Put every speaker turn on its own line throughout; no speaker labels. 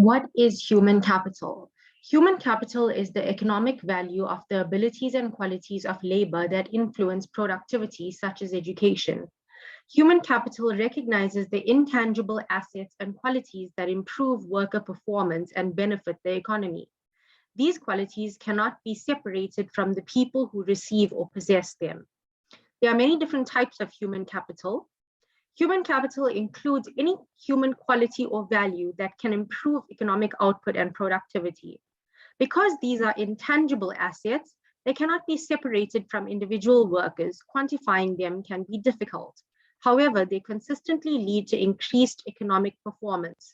What is human capital? Human capital is the economic value of the abilities and qualities of labor that influence productivity, such as education. Human capital recognizes the intangible assets and qualities that improve worker performance and benefit the economy. These qualities cannot be separated from the people who receive or possess them. There are many different types of human capital. Human capital includes any human quality or value that can improve economic output and productivity. Because these are intangible assets, they cannot be separated from individual workers. Quantifying them can be difficult. However, they consistently lead to increased economic performance.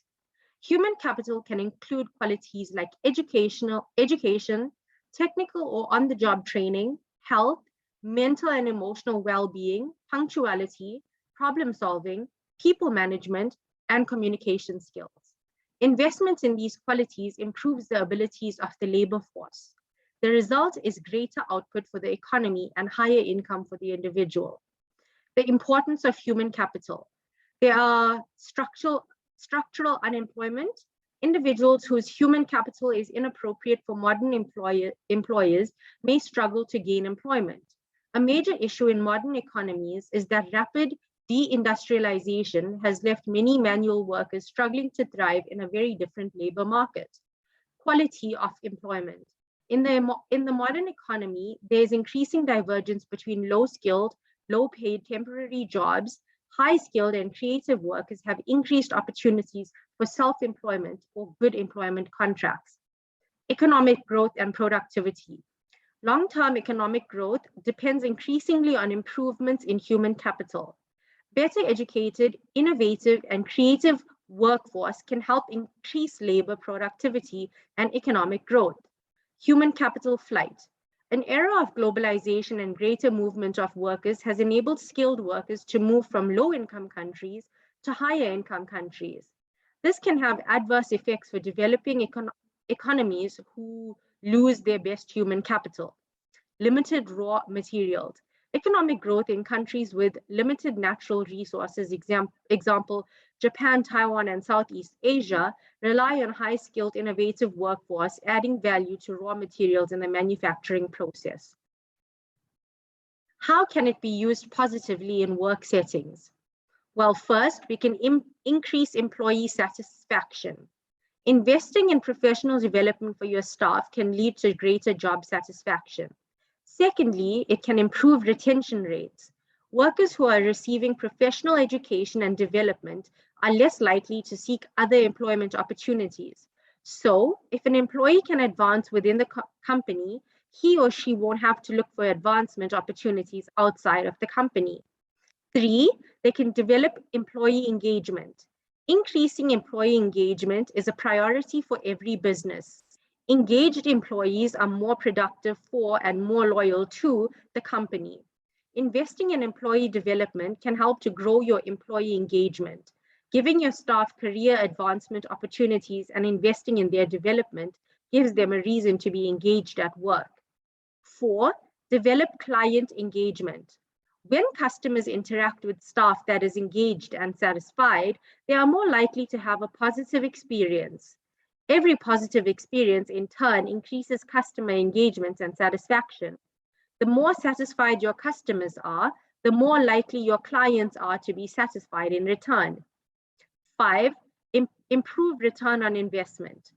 Human capital can include qualities like education, technical or on-the-job training, health, mental and emotional well-being, punctuality, problem solving, people management, and communication skills. Investment in these qualities improves the abilities of the labor force. The result is greater output for the economy and higher income for the individual. The importance of human capital. There are structural unemployment. Individuals whose human capital is inappropriate for modern employers may struggle to gain employment. A major issue in modern economies is that rapid deindustrialization has left many manual workers struggling to thrive in a very different labor market. Quality of employment. In the modern economy, there is increasing divergence between low-skilled, low-paid temporary jobs. High-skilled and creative workers have increased opportunities for self-employment or good employment contracts. Economic growth and productivity. Long-term economic growth depends increasingly on improvements in human capital. Better educated, innovative, and creative workforce can help increase labor productivity and economic growth. Human capital flight. An era of globalization and greater movement of workers has enabled skilled workers to move from low-income countries to higher-income countries. This can have adverse effects for developing economies who lose their best human capital. Limited raw materials. Economic growth in countries with limited natural resources, example, Japan, Taiwan, and Southeast Asia, rely on high-skilled, innovative workforce, adding value to raw materials in the manufacturing process. How can it be used positively in work settings? Well, first, we can increase employee satisfaction. Investing in professional development for your staff can lead to greater job satisfaction. Secondly, it can improve retention rates. Workers who are receiving professional education and development are less likely to seek other employment opportunities. So, if an employee can advance within the company, he or she won't have to look for advancement opportunities outside of the company. 3, they can develop employee engagement. Increasing employee engagement is a priority for every business. Engaged employees are more productive for and more loyal to the company. Investing in employee development can help to grow your employee engagement. Giving your staff career advancement opportunities and investing in their development gives them a reason to be engaged at work. 4, develop client engagement. When customers interact with staff that is engaged and satisfied, they are more likely to have a positive experience. Every positive experience, in turn, increases customer engagement and satisfaction. The more satisfied your customers are, the more likely your clients are to be satisfied in return. 5, improve return on investment.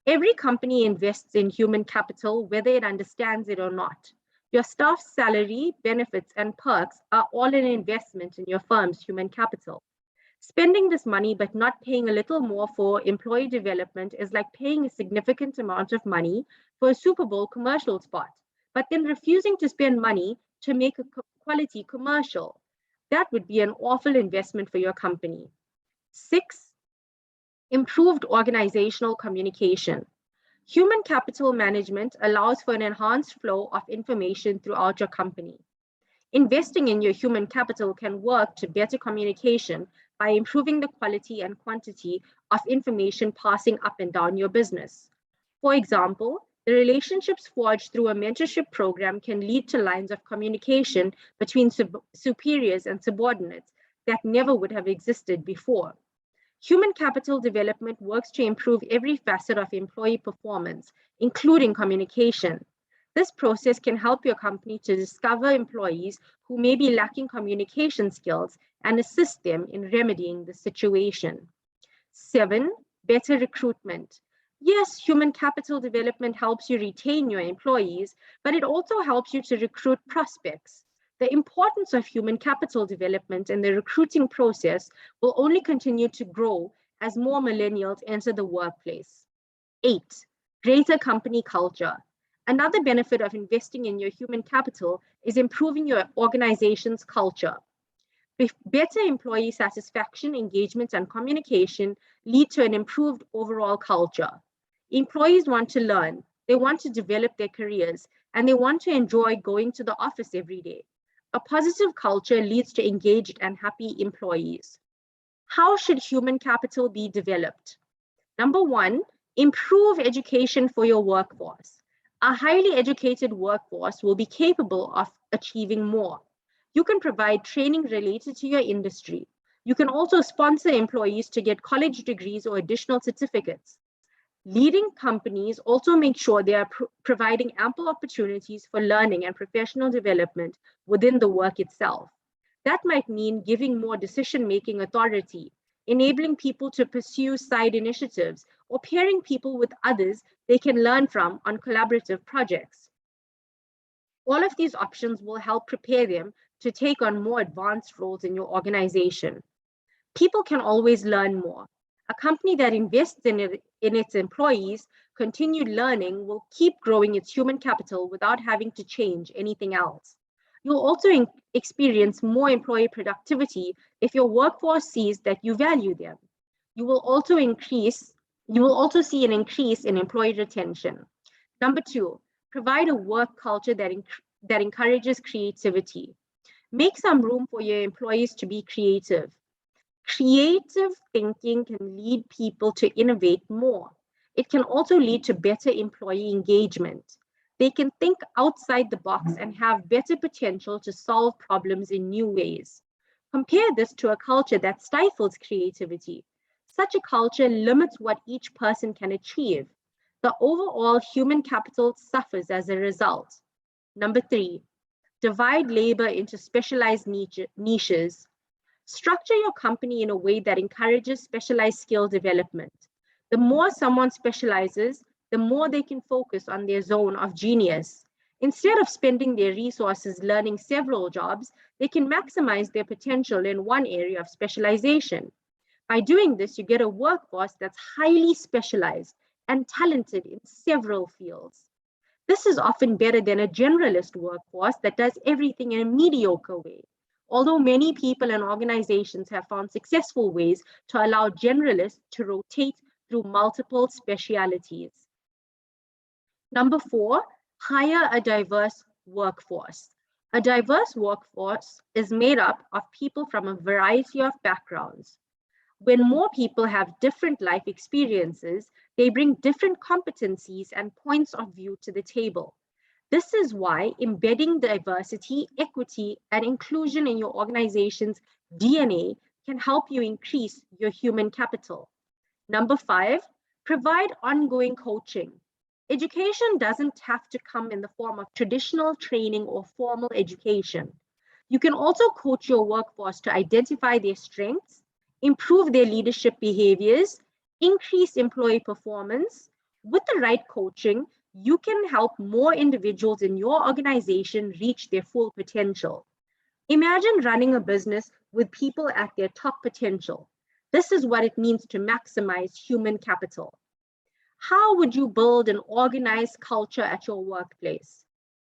Every company invests in human capital, whether it understands it or not. Your staff's salary, benefits, and perks are all an investment in your firm's human capital. Spending this money but not paying a little more for employee development is like paying a significant amount of money for a Super Bowl commercial spot, but then refusing to spend money to make a quality commercial. That would be an awful investment for your company. 6, improved organizational communication. Human capital management allows for an enhanced flow of information throughout your company. Investing in your human capital can work to better communication by improving the quality and quantity of information passing up and down your business. For example, the relationships forged through a mentorship program can lead to lines of communication between superiors and subordinates that never would have existed before. Human capital development works to improve every facet of employee performance, including communication. This process can help your company to discover employees who may be lacking communication skills and assist them in remedying the situation. 7, better recruitment. Yes, human capital development helps you retain your employees, but it also helps you to recruit prospects. The importance of human capital development in the recruiting process will only continue to grow as more millennials enter the workplace. 8, greater company culture. Another benefit of investing in your human capital is improving your organization's culture. Better employee satisfaction, engagement, and communication lead to an improved overall culture. Employees want to learn, they want to develop their careers, and they want to enjoy going to the office every day. A positive culture leads to engaged and happy employees. How should human capital be developed? Number 1, improve education for your workforce. A highly educated workforce will be capable of achieving more. You can provide training related to your industry. You can also sponsor employees to get college degrees or additional certificates. Leading companies also make sure they are providing ample opportunities for learning and professional development within the work itself. That might mean giving more decision-making authority, enabling people to pursue side initiatives, or pairing people with others they can learn from on collaborative projects. All of these options will help prepare them to take on more advanced roles in your organization. People can always learn more. A company that invests in its employees' continued learning will keep growing its human capital without having to change anything else. You'll also experience more employee productivity if your workforce sees that you value them. You will also see an increase in employee retention. Number 2, provide a work culture that encourages creativity. Make some room for your employees to be creative. Creative thinking can lead people to innovate more. It can also lead to better employee engagement. They can think outside the box and have better potential to solve problems in new ways. Compare this to a culture that stifles creativity. Such a culture limits what each person can achieve. The overall human capital suffers as a result. Number 3, divide labor into specialized niches. Structure your company in a way that encourages specialized skill development. The more someone specializes, the more they can focus on their zone of genius. Instead of spending their resources learning several jobs, they can maximize their potential in one area of specialization. By doing this, you get a workforce that's highly specialized and talented in several fields. This is often better than a generalist workforce that does everything in a mediocre way. Although many people and organizations have found successful ways to allow generalists to rotate through multiple specialities. Number 4, hire a diverse workforce. A diverse workforce is made up of people from a variety of backgrounds. When more people have different life experiences, they bring different competencies and points of view to the table. This is why embedding diversity, equity, and inclusion in your organization's DNA can help you increase your human capital. Number 5, provide ongoing coaching. Education doesn't have to come in the form of traditional training or formal education. You can also coach your workforce to identify their strengths, improve their leadership behaviors, increase employee performance. With the right coaching, you can help more individuals in your organization reach their full potential. Imagine running a business with people at their top potential. This is what it means to maximize human capital. How would you build an organized culture at your workplace?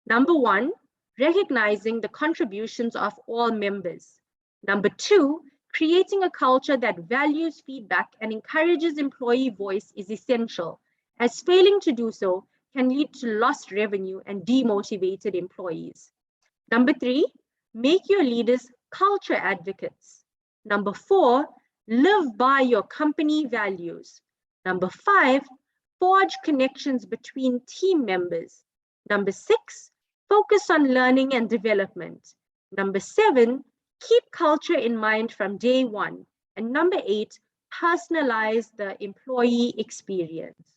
Number 1, recognizing the contributions of all members. Number 2, creating a culture that values feedback and encourages employee voice is essential, as failing to do so can lead to lost revenue and demotivated employees. Number 3, make your leaders culture advocates. Number 4, live by your company values. Number 5, forge connections between team members. Number 6, focus on learning and development. Number 7, keep culture in mind from day one. And number 8, personalize the employee experience.